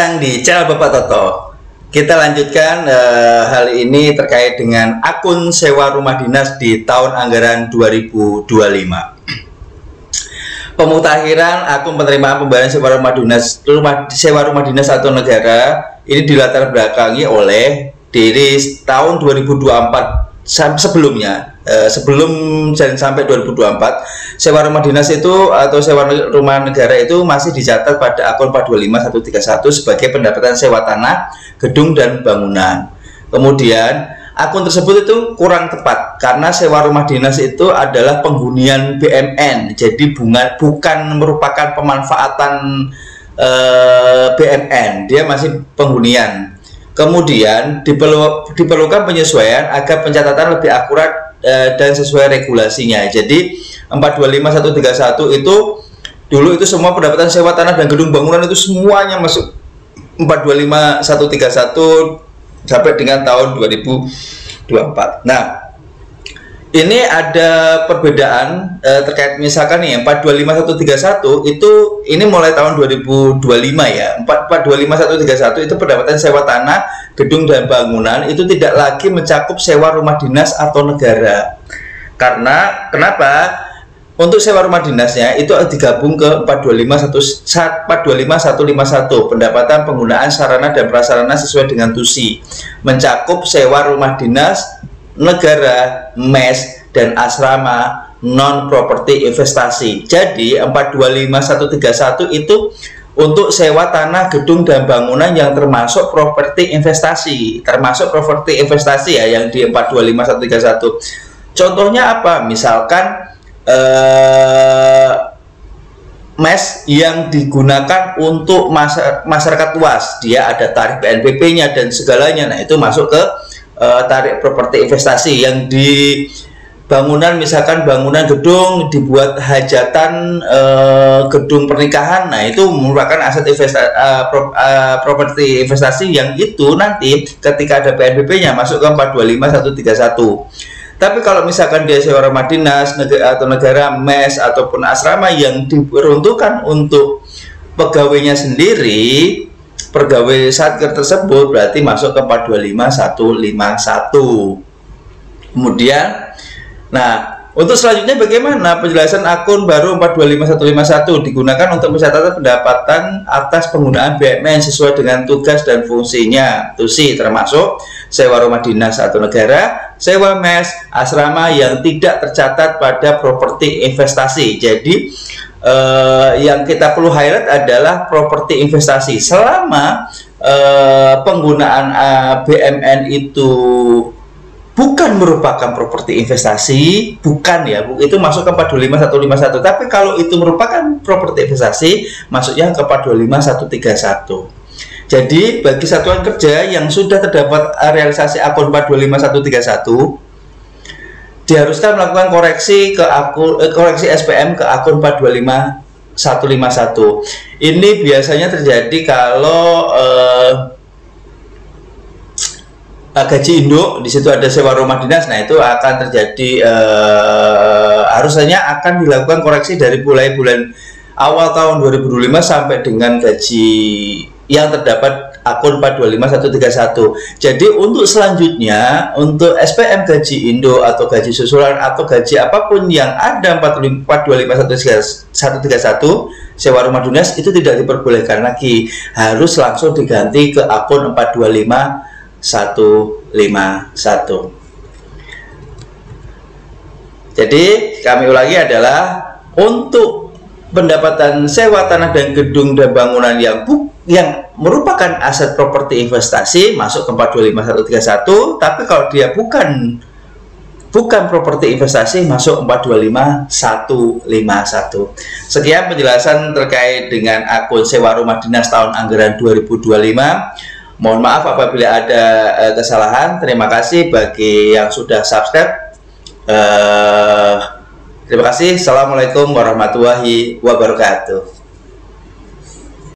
Di channel Bapak Toto, kita lanjutkan hal ini terkait dengan akun sewa rumah dinas di tahun anggaran 2025. Pemutakhiran akun penerimaan pembayaran sewa rumah dinas atau negara ini dilatar belakangi oleh dari tahun 2024 sebelumnya, sebelum sampai 2024, sewa rumah dinas itu atau sewa rumah negara itu masih dicatat pada akun 425131 sebagai pendapatan sewa tanah, gedung, dan bangunan. Kemudian akun tersebut itu kurang tepat karena sewa rumah dinas itu adalah penghunian BMN, jadi bukan merupakan pemanfaatan BMN, dia masih penghunian. Kemudian diperlukan penyesuaian agar pencatatan lebih akurat dan sesuai regulasinya. Jadi 425131 itu dulu itu semua pendapatan sewa tanah dan gedung bangunan itu semuanya masuk 425131 sampai dengan tahun 2024. Nah, ini ada perbedaan terkait misalkan nih 425131 itu ini mulai tahun 2025 ya. 425131 itu pendapatan sewa tanah, gedung, dan bangunan itu tidak lagi mencakup sewa rumah dinas atau negara. Karena kenapa? Untuk sewa rumah dinasnya itu digabung ke 425151 pendapatan penggunaan sarana dan prasarana sesuai dengan TUSI, mencakup sewa rumah dinas, negara, mes, dan asrama non properti investasi. Jadi 425131 itu untuk sewa tanah, gedung, dan bangunan yang termasuk properti investasi, ya yang di 425131. Contohnya apa? Misalkan mes yang digunakan untuk masyarakat luas, dia ada tarif PNBP-nya dan segalanya. Nah, itu masuk ke tarif properti investasi. Yang di bangunan, misalkan bangunan gedung dibuat hajatan, gedung pernikahan, nah itu merupakan aset properti investasi yang itu nanti ketika ada PNBP-nya masuk ke 425131. Tapi kalau misalkan dia sewa rumah dinas atau negara, mes, ataupun asrama yang diperuntukkan untuk pegawainya sendiri, pegawai satker tersebut, berarti masuk ke 425151. Kemudian, nah untuk selanjutnya bagaimana penjelasan akun baru 425151 digunakan untuk mencatat pendapatan atas penggunaan BUMN sesuai dengan tugas dan fungsinya TUSI, termasuk sewa rumah dinas atau negara, sewa mes, asrama yang tidak tercatat pada properti investasi. Jadi yang kita perlu highlight adalah properti investasi. Selama penggunaan BUMN itu bukan merupakan properti investasi, bukan ya, itu masuk ke 425151. Tapi kalau itu merupakan properti investasi, masuknya ke 425131. Jadi bagi satuan kerja yang sudah terdapat realisasi akun 425131, diharuskan melakukan koreksi ke koreksi SPM ke akun 425151. Ini biasanya terjadi kalau gaji induk, di situ ada sewa rumah dinas. Nah, itu akan terjadi, harusnya akan dilakukan koreksi dari mulai bulan awal tahun 2025 sampai dengan gaji yang terdapat akun 425131. Jadi untuk selanjutnya, untuk SPM gaji induk atau gaji susulan atau gaji apapun yang ada 425131 sewa rumah dinas itu tidak diperbolehkan lagi, harus langsung diganti ke akun 425151. Jadi kami ulangi adalah untuk pendapatan sewa tanah dan gedung dan bangunan yang merupakan aset properti investasi masuk ke 425131, tapi kalau dia bukan properti investasi masuk 425151. Sekian penjelasan terkait dengan akun sewa rumah dinas tahun anggaran 2025. Mohon maaf apabila ada kesalahan. Terima kasih bagi yang sudah subscribe. Terima kasih. Assalamualaikum warahmatullahi wabarakatuh.